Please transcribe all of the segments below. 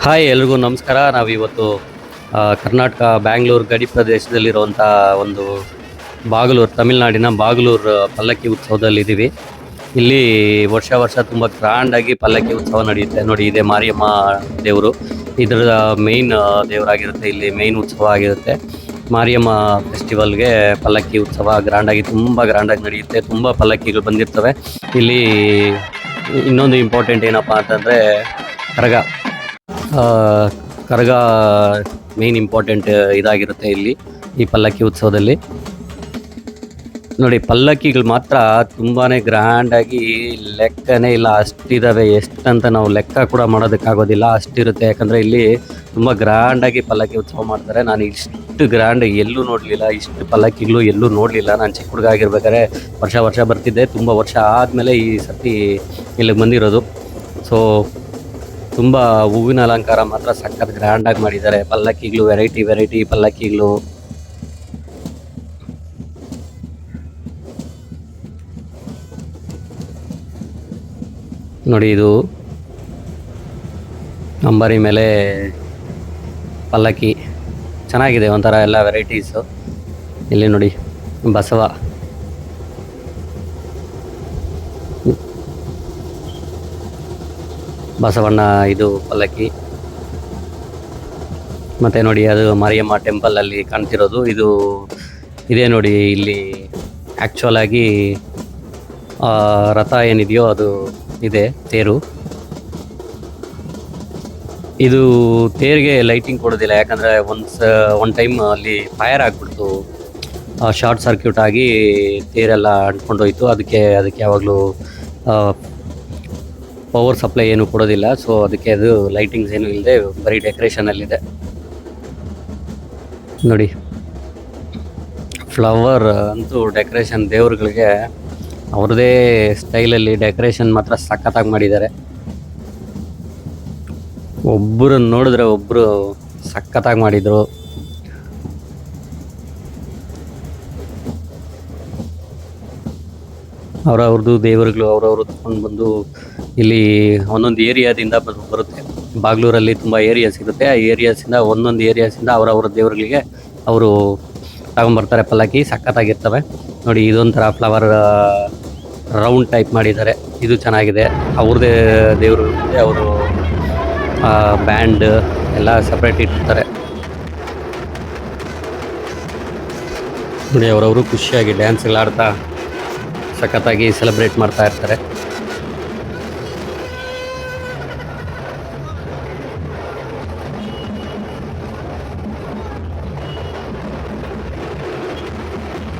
Hi ಎಲ್ರಿಗೂ ನಮಸ್ಕಾರ. ನಾವಿವತ್ತು ಕರ್ನಾಟಕ ಬ್ಯಾಂಗ್ಳೂರು ಗಡಿ ಪ್ರದೇಶದಲ್ಲಿರುವಂಥ ಒಂದು ಬಾಗಲೂರು, ತಮಿಳುನಾಡಿನ ಬಾಗಲೂರು ಪಲ್ಲಕ್ಕಿ ಉತ್ಸವದಲ್ಲಿದ್ದೀವಿ. ಇಲ್ಲಿ ವರ್ಷ ವರ್ಷ ತುಂಬ ಗ್ರ್ಯಾಂಡಾಗಿ ಪಲ್ಲಕ್ಕಿ ಉತ್ಸವ ನಡೆಯುತ್ತೆ. ನೋಡಿ, ಇದೇ ಮಾರಿಯಮ್ಮ ದೇವರು, ಇದರ ಮೇಯ್ನ್ ದೇವರಾಗಿರುತ್ತೆ. ಇಲ್ಲಿ ಮೇಯ್ನ್ ಉತ್ಸವ ಆಗಿರುತ್ತೆ. ಮಾರಿಯಮ್ಮ ಫೆಸ್ಟಿವಲ್ಗೆ ಪಲ್ಲಕ್ಕಿ ಉತ್ಸವ ಗ್ರ್ಯಾಂಡಾಗಿ, ತುಂಬ ಗ್ರ್ಯಾಂಡಾಗಿ ನಡೆಯುತ್ತೆ. ತುಂಬ ಪಲ್ಲಕ್ಕಿಗಳು ಬಂದಿರ್ತವೆ. ಇಲ್ಲಿ ಇನ್ನೊಂದು ಇಂಪಾರ್ಟೆಂಟ್ ಏನಪ್ಪ ಅಂತಂದರೆ ಕರಗ. ಕರಗ ಮೇನ್ ಇಂಪಾರ್ಟೆಂಟ್ ಇದಾಗಿರುತ್ತೆ ಇಲ್ಲಿ ಈ ಪಲ್ಲಕ್ಕಿ ಉತ್ಸವದಲ್ಲಿ. ನೋಡಿ, ಪಲ್ಲಕ್ಕಿಗಳು ಮಾತ್ರ ತುಂಬಾ ಗ್ರ್ಯಾಂಡಾಗಿ ಲೆಕ್ಕನೇ ಇಲ್ಲ, ಅಷ್ಟಿದ್ದಾವೆ. ಎಷ್ಟಂತ ನಾವು ಲೆಕ್ಕ ಕೂಡ ಮಾಡೋದಕ್ಕಾಗೋದಿಲ್ಲ, ಅಷ್ಟಿರುತ್ತೆ. ಯಾಕಂದರೆ ಇಲ್ಲಿ ತುಂಬ ಗ್ರ್ಯಾಂಡಾಗಿ ಪಲ್ಲಕ್ಕಿ ಉತ್ಸವ ಮಾಡ್ತಾರೆ. ನಾನು ಇಷ್ಟು ಗ್ರ್ಯಾಂಡ್ ಎಲ್ಲೂ ನೋಡಲಿಲ್ಲ, ಇಷ್ಟು ಪಲ್ಲಕ್ಕಿಗಳು ಎಲ್ಲೂ ನೋಡಲಿಲ್ಲ. ನಾನು ಚಿಕ್ಕ ಹುಡುಗ ಆಗಿರ್ಬೇಕಾದ್ರೆ ವರ್ಷ ಬರ್ತಿದ್ದೆ. ತುಂಬ ವರ್ಷ ಆದಮೇಲೆ ಈ ಸರ್ತಿ ಇಲ್ಲಿಗೆ ಬಂದಿರೋದು. ಸೊ ತುಂಬ ಹೂವಿನ ಅಲಂಕಾರ ಮಾತ್ರ ಸಖತ್ ಗ್ರ್ಯಾಂಡಾಗಿ ಮಾಡಿದ್ದಾರೆ. ಪಲ್ಲಕ್ಕಿಗಳು ವೆರೈಟಿ ಪಲ್ಲಕ್ಕಿಗಳು. ನೋಡಿ, ಇದು ಅಂಬಾರಿ ಮೇಲೆ ಪಲ್ಲಕ್ಕಿ ಚೆನ್ನಾಗಿದೆ, ಒಂಥರ ಎಲ್ಲ ವೆರೈಟೀಸು. ಇಲ್ಲಿ ನೋಡಿ, ಬಸವಣ್ಣ ಇದು ಪಲ್ಲಕ್ಕಿ. ಮತ್ತು ನೋಡಿ, ಅದು ಮಾರಿಯಮ್ಮ ಟೆಂಪಲಲ್ಲಿ ಕಾಣ್ತಿರೋದು ಇದೇ ನೋಡಿ. ಇಲ್ಲಿ ಆ್ಯಕ್ಚುಲಾಗಿ ರಥ ಏನಿದೆಯೋ ಅದು ಇದೆ, ತೇರು. ಇದು ತೇರಿಗೆ ಲೈಟಿಂಗ್ ಕೊಡೋದಿಲ್ಲ, ಯಾಕಂದರೆ ಒನ್ ಟೈಮ್ ಅಲ್ಲಿ ಫೈರ್ ಆಗಿಬಿಡ್ತು, ಶಾರ್ಟ್ ಸರ್ಕ್ಯೂಟ್ ಆಗಿ ತೇರೆಲ್ಲ ಅಂಟ್ಕೊಂಡೋಯ್ತು. ಅದಕ್ಕೆ ಯಾವಾಗಲೂ ಪವರ್ ಸಪ್ಲೈ ಏನು ಕೊಡೋದಿಲ್ಲ. ಸೊ ಅದಕ್ಕೆ ಅದು ಲೈಟಿಂಗ್ಸ್ ಏನೂ ಇಲ್ಲದೆ ಬರೀ ಡೆಕೋರೇಷನಲ್ಲಿದೆ. ನೋಡಿ, ಫ್ಲವರ್ ಅಂತೂ ಡೆಕೋರೇಷನ್, ದೇವ್ರುಗಳಿಗೆ ಅವ್ರದ್ದೇ ಸ್ಟೈಲಲ್ಲಿ ಡೆಕೋರೇಷನ್ ಮಾತ್ರ ಸಖತ್ತಾಗಿ ಮಾಡಿದ್ದಾರೆ. ಒಬ್ಬರನ್ನು ನೋಡಿದ್ರೆ ಒಬ್ಬರು ಸಖತ್ತಾಗಿ ಮಾಡಿದರು. ಅವ್ರವ್ರದ್ದು ದೇವರುಗಳು ಅವ್ರವರು ತಗೊಂಡು ಬಂದು ಇಲ್ಲಿ ಒಂದೊಂದು ಏರಿಯಾದಿಂದ ಬರುತ್ತೆ. ಬಾಗ್ಲೂರಲ್ಲಿ ತುಂಬ ಏರಿಯಾಸ್ ಇರುತ್ತೆ. ಆ ಒಂದೊಂದು ಏರಿಯಾಸಿಂದ ಅವರವ್ರ ದೇವರುಗಳಿಗೆ ಅವರು ತಗೊಂಬರ್ತಾರೆ. ಪಲ್ಲಕ್ಕಿ ಸಖತ್ತಾಗಿರ್ತವೆ. ನೋಡಿ, ಇದೊಂಥರ ಫ್ಲವರ್ ರೌಂಡ್ ಟೈಪ್ ಮಾಡಿದ್ದಾರೆ, ಇದು ಚೆನ್ನಾಗಿದೆ. ಅವ್ರದ್ದೇ ದೇವರು, ಅವರು ಬ್ಯಾಂಡ್ ಎಲ್ಲ ಸಪ್ರೇಟ್ ಇಟ್ಟಿರ್ತಾರೆ. ನೋಡಿ, ಅವರವರು ಖುಷಿಯಾಗಿ ಡ್ಯಾನ್ಸ್ಗಳಾಡ್ತಾ ಸಖತ್ತಾಗಿ ಸೆಲೆಬ್ರೇಟ್ ಮಾಡ್ತಾ ಇರ್ತಾರೆ.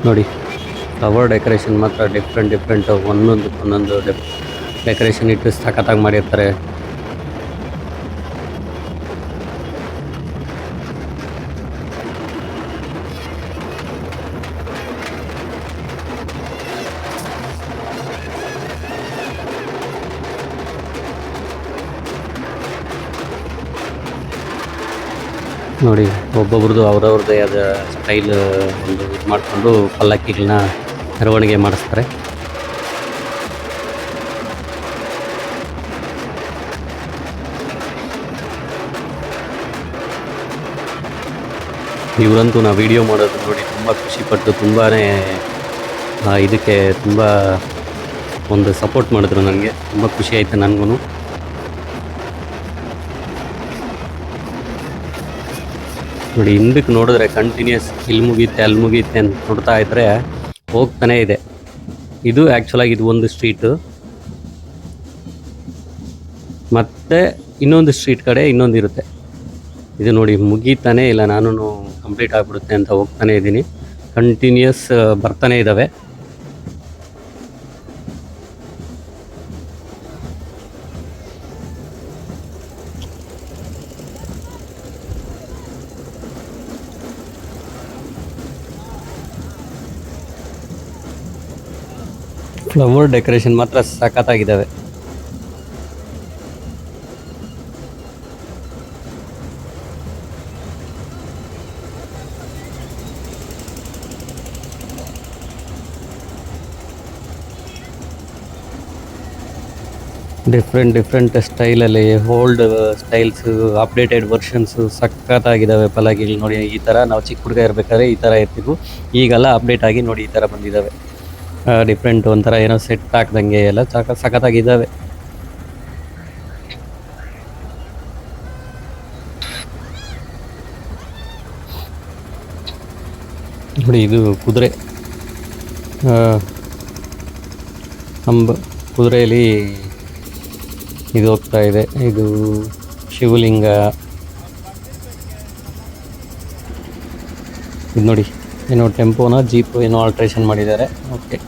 ನೋಡಿ, ಫ್ಲವರ್ ಡೆಕೋರೇಷನ್ ಮಾತ್ರ ಡಿಫ್ರೆಂಟ್ ಒಂದೊಂದು ಡೆಕೋರೇಷನ್ ಇಟ್ಟು ಸಖತ್ತಾಗಿ ಮಾಡಿರ್ತಾರೆ. ನೋಡಿ, ಒಬ್ಬೊಬ್ರದ್ದು ಅವ್ರವ್ರದ್ದೇ ಆದ ಸ್ಟೈಲ್ ಒಂದು ಇದು ಮಾಡಿಕೊಂಡು ಪಲ್ಲಕ್ಕಿಗಳನ್ನ ಮೆರವಣಿಗೆ ಮಾಡಿಸ್ತಾರೆ. ಇವರಂತೂ ನಾವು ವಿಡಿಯೋ ಮಾಡೋದು ನೋಡಿ ತುಂಬ ಖುಷಿಪಟ್ಟು, ತುಂಬಾ ಇದಕ್ಕೆ ತುಂಬ ಒಂದು ಸಪೋರ್ಟ್ ಮಾಡಿದ್ರು. ನನಗೆ ತುಂಬ ಖುಷಿ ಆಯಿತು ನನಗೂ. ನೋಡಿ, ಹಿಂದಕ್ಕೆ ನೋಡಿದ್ರೆ ಕಂಟಿನ್ಯೂಸ್ ಇಲ್ಲಿ ಮುಗಿಯುತ್ತೆ ಅಂತ ನೋಡ್ತಾ ಇದ್ದರೆ ಹೋಗ್ತಾನೇ ಇದೆ. ಇದು ಆ್ಯಕ್ಚುಲಾಗಿ ಇದು ಒಂದು ಸ್ಟ್ರೀಟು, ಮತ್ತು ಇನ್ನೊಂದು ಸ್ಟ್ರೀಟ್ ಕಡೆ ಇನ್ನೊಂದಿರುತ್ತೆ. ಇದು ನೋಡಿ, ಮುಗೀತಾನೇ ಇಲ್ಲ. ನಾನು ಕಂಪ್ಲೀಟ್ ಆಗಿಬಿಡುತ್ತೆ ಅಂತ ಹೋಗ್ತಾನೇ ಇದ್ದೀನಿ. ಕಂಟಿನ್ಯೂಸ್ ಬರ್ತಾನೆ ಇದ್ದಾವೆ. ಫ್ಲವರ್ ಡೆಕೋರೇಷನ್ ಮಾತ್ರ ಸಖತ್ತಾಗಿದ್ದಾವೆ. ಡಿಫ್ರೆಂಟ್ ಸ್ಟೈಲಲ್ಲಿ ಓಲ್ಡ್ ಸ್ಟೈಲ್ಸು, ಅಪ್ಡೇಟೆಡ್ ವರ್ಷನ್ಸು ಸಖತ್ತಾಗಿದ್ದಾವೆ ಪಲ್ಲಕ್ಕಿಗಳು. ನೋಡಿ ಈ ಥರ ನಾವು ಚಿಕ್ಕ ಹುಡುಗ ಇರಬೇಕಾದ್ರೆ ಈ ಥರ ಇರ್ತಿದ್ವು. ಈಗೆಲ್ಲ ಅಪ್ಡೇಟ್ ಆಗಿ ನೋಡಿ ಈ ಥರ ಬಂದಿದ್ದಾವೆ. ಡಿಫ್ರೆಂಟ್ ಒಂಥರ ಏನೋ ಸೆಟ್ ಹಾಕ್ದಂಗೆ ಎಲ್ಲ ಸಖತ್ತಾಗಿದ್ದಾವೆ. ನೋಡಿ ಇದು ಕುದುರೆ, ಕುದುರೆಯಲ್ಲಿ ಇದು ಹೋಗ್ತಾ ಇದೆ. ಇದು ಶಿವಲಿಂಗ. ಇದು ನೋಡಿ ಏನೋ ಟೆಂಪೋನ ಜೀಪು ಏನೋ ಆಲ್ಟ್ರೇಷನ್ ಮಾಡಿದ್ದಾರೆ. ಓಕೆ,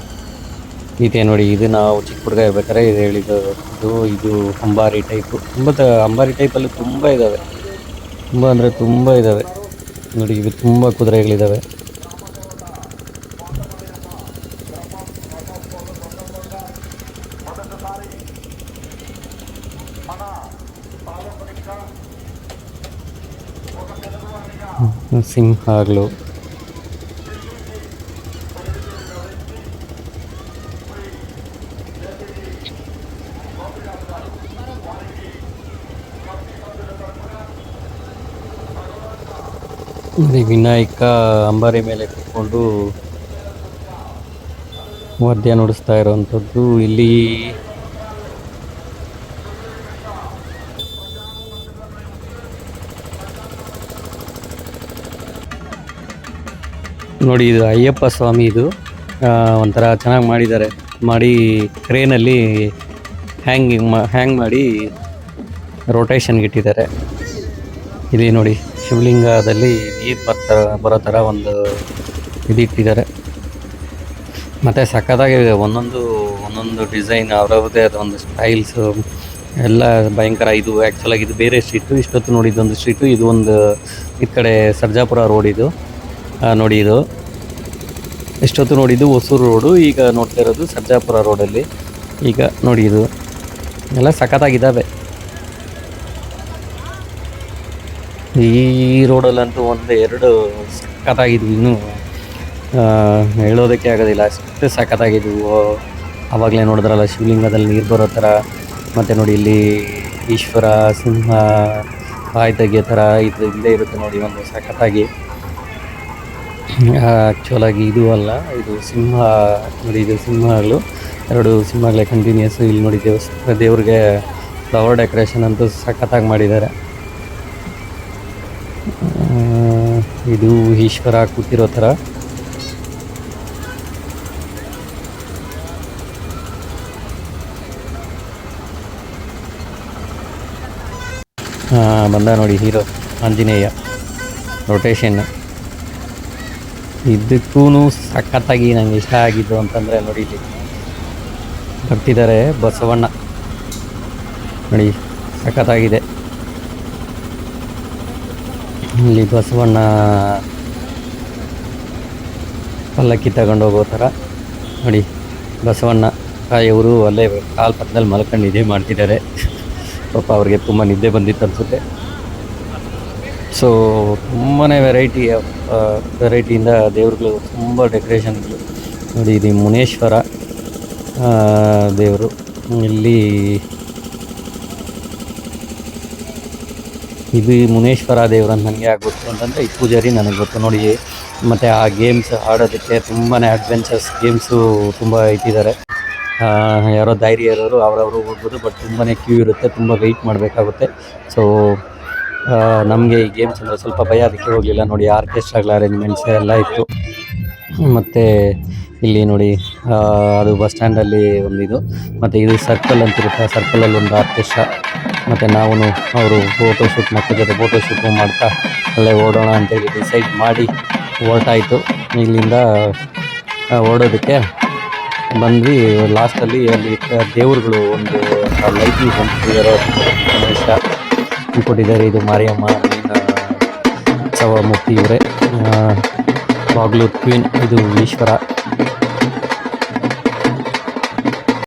ಇದೆ ನೋಡಿ, ಇದು ನಾವು ಚಿಕ್ಕ ಹುಡುಗ ಇರ್ಬೇಕಾದ್ರೆ ಇದು ಹೇಳಿದ್ದು. ಇದು ಅಂಬಾರಿ ಟೈಪು. ಅಂಬಾರಿ ಟೈಪಲ್ಲಿ ತುಂಬ ಇದ್ದಾವೆ, ತುಂಬ ಅಂದರೆ ತುಂಬ ಇದ್ದಾವೆ. ನೋಡಿ ಇವು ತುಂಬ ಕುದುರೆಗಳಿದ್ದಾವೆ. ಸಿಂಹಗಳು, ವಿನಾಯಕ ಅಂಬಾರಿ ಮೇಲೆ ಕೂತ್ಕೊಂಡು ವಾದ್ಯ ನುಡಿಸ್ತಾ ಇರುವಂಥದ್ದು ಇಲ್ಲಿ. ನೋಡಿ ಇದು ಅಯ್ಯಪ್ಪ ಸ್ವಾಮಿ. ಇದು ಒಂಥರ ಚೆನ್ನಾಗಿ ಮಾಡಿದ್ದಾರೆ. ಕ್ರೇನಲ್ಲಿ ಹ್ಯಾಂಗ್ ಮಾಡಿ ರೊಟೇಷನ್ಗೆ ಇಟ್ಟಿದ್ದಾರೆ. ಇಲ್ಲಿ ನೋಡಿ ಶಿವಲಿಂಗದಲ್ಲಿ ನೀರು ಬರೋ ಥರ ಒಂದು ಇಟ್ಟಿದ್ದಾರೆ. ಮತ್ತು ಸಖತ್ತಾಗಿದೆ. ಒಂದೊಂದು ಡಿಸೈನ್ ಅವರವ್ರದ್ದೇ ಆದ ಒಂದು ಸ್ಟೈಲ್ಸು ಎಲ್ಲ ಭಯಂಕರ. ಇದು ಆ್ಯಕ್ಚುಲಾಗಿ ಇದು ಬೇರೆ ಸ್ಟ್ರೀಟು. ಇಷ್ಟೊತ್ತು ನೋಡಿದ್ದೊಂದು ಸ್ಟ್ರೀಟು, ಇದು ಒಂದು ಈ ಕಡೆ ಸರ್ಜಾಪುರ ರೋಡ್. ಇದು ನೋಡಿ, ಇದು ಎಷ್ಟೊತ್ತು ನೋಡಿದ್ದು ಹೊಸೂರು ರೋಡು, ಈಗ ನೋಡ್ತಾ ಇರೋದು ಸರ್ಜಾಪುರ ರೋಡಲ್ಲಿ. ಈಗ ನೋಡಿ ಇದು ಎಲ್ಲ ಸಖತ್ತಾಗಿದ್ದಾವೆ. ಈ ರೋಡಲ್ಲಂತೂ ಎರಡು ಸಖತ್ತಾಗಿದ್ವು. ಇನ್ನೂ ಹೇಳೋದಕ್ಕೆ ಆಗೋದಿಲ್ಲ, ಅಷ್ಟು ಸಖತ್ತಾಗಿದ್ವು. ಆವಾಗಲೇ ನೋಡಿದ್ರಲ್ಲ ಶಿವಲಿಂಗದಲ್ಲಿ ನೀರು ಬರೋ ಥರ. ಮತ್ತು ನೋಡಿ ಇಲ್ಲಿ ಈಶ್ವರ ಸಿಂಹ ಬಾಯಿ ತೆಗಿಯೋ ಥರ ಇದು ಇಲ್ಲೇ ಇರುತ್ತೆ ನೋಡಿ, ಒಂದು ಸಖತ್ತಾಗಿ. ಆ್ಯಕ್ಚುಲಾಗಿ ಇದು ಅಲ್ಲ, ಇದು ಸಿಂಹ. ನೋಡಿ ಇದು ಸಿಂಹಗಳು, ಎರಡು ಸಿಂಹಗಳೇ ಕಂಟಿನ್ಯೂಸ್. ಇಲ್ಲಿ ನೋಡಿ ದೇವ್ರಿಗೆ ಫ್ಲವರ್ ಡೆಕೋರೇಷನ್ ಅಂತೂ ಸಖತ್ತಾಗಿ ಮಾಡಿದ್ದಾರೆ. ಇದು ಈಶ್ವರ ಕೂತಿರೋ ಥರ. ಬಂದ ನೋಡಿ ಹೀರೋ ಆಂಜನೇಯ ರೊಟೇಷನ್. ಇದಕ್ಕೂ ಸಖತ್ತಾಗಿ ನನಗೆ ಇಷ್ಟ ಆಗಿದ್ದು ಅಂತಂದರೆ ನೋಡಿ, ಇಲ್ಲಿ ಬರ್ತಿದ್ದಾರೆ ಬಸವಣ್ಣ. ನೋಡಿ ಸಖತ್ತಾಗಿದೆ. ಇಲ್ಲಿ ಬಸವಣ್ಣ ಪಲ್ಲಕ್ಕಿ ತಗೊಂಡೋಗೋ ಥರ ನೋಡಿ. ಬಸವಣ್ಣ ಇವರು ಅಲ್ಲೇ ಕಾಲು ಪಕ್ಕದಲ್ಲಿ ಮಲ್ಕೊಂಡು ನಿದ್ದೆ ಮಾಡ್ತಿದ್ದಾರೆ. ಪಾಪ ಅವ್ರಿಗೆ ತುಂಬ ನಿದ್ದೆ ಬಂದಿತ್ತು ಅನಿಸುತ್ತೆ. ಸೊ ತುಂಬಾ ವೆರೈಟಿಯಿಂದ ದೇವ್ರುಗಳು, ತುಂಬ ಡೆಕೋರೇಷನ್ಗಳು ನೋಡಿ. ಇದು ಮುನೇಶ್ವರ ದೇವರು. ಇಲ್ಲಿ ಇದು ಮುನೇಶ್ವರ ದೇವರು ಅಂತ ನನಗೆ ಗೊತ್ತು ಅಂತಂದರೆ, ಈ ಪೂಜಾರಿ ನನಗೆ ಗೊತ್ತು ನೋಡಿ. ಮತ್ತು ಆ ಗೇಮ್ಸ್ ಆಡೋದಕ್ಕೆ ತುಂಬಾ ಅಡ್ವೆಂಚರ್ಸ್ ಗೇಮ್ಸು ತುಂಬ ಇಟ್ಟಿದ್ದಾರೆ. ಯಾರೋ ಧೈರ್ಯ ಇರೋರು ಅವರವರು ಹೋಗ್ಬೋದು, ಬಟ್ ತುಂಬಾ ಕ್ಯೂ ಇರುತ್ತೆ, ತುಂಬ ವೆಯ್ಟ್ ಮಾಡಬೇಕಾಗುತ್ತೆ. ಸೊ ನಮಗೆ ಈ ಗೇಮ್ಸ್ ಅಂದರೆ ಸ್ವಲ್ಪ ಭಯ, ಅದಕ್ಕೆ ಹೋಗಲಿಲ್ಲ. ನೋಡಿ ಆರ್ಕೆಸ್ಟ್ರಾಗಳ ಅರೇಂಜ್ಮೆಂಟ್ಸ್ ಎಲ್ಲ ಇತ್ತು. ಮತ್ತು ಇಲ್ಲಿ ನೋಡಿ ಅದು ಬಸ್ ಸ್ಟ್ಯಾಂಡಲ್ಲಿ ಒಂದಿದು, ಮತ್ತು ಇದು ಸರ್ಕಲ್ ಅಂತಿರುತ್ತೆ. ಸರ್ಕಲಲ್ಲಿ ಒಂದು ಆರ್ಕೆಸ್ಟ್ರಾ. ಮತ್ತು ನಾವು ಅವರು ಫೋಟೋಶೂಟ್ ಮಕ್ಕಳ ಜೊತೆ ಫೋಟೋಶೂಟ್ ಮಾಡ್ತಾ ಅಲ್ಲೇ ಓಡೋಣ ಅಂತೇಳಿ ಡಿಸೈಡ್ ಮಾಡಿ ಹೊರಟಾಯಿತು. ಇಲ್ಲಿಂದ ಓಡೋದಕ್ಕೆ ಬಂದ್ವಿ. ಲಾಸ್ಟಲ್ಲಿ ಅಲ್ಲಿ ದೇವ್ರುಗಳು ಒಂದು ಲೈಟಿಂಗ್ ಹೊಂದಿರೋ ಗಣೇಶ ಕೊಟ್ಟಿದ್ದಾರೆ. ಇದು ಮಾರಿಯಮ್ಮ ಉತ್ಸವ ಮೂರ್ತಿ ಇವರೇ. ಬಾಗ್ಲೂರು ಕ್ವೀನ್ ಇದು ಈಶ್ವರ.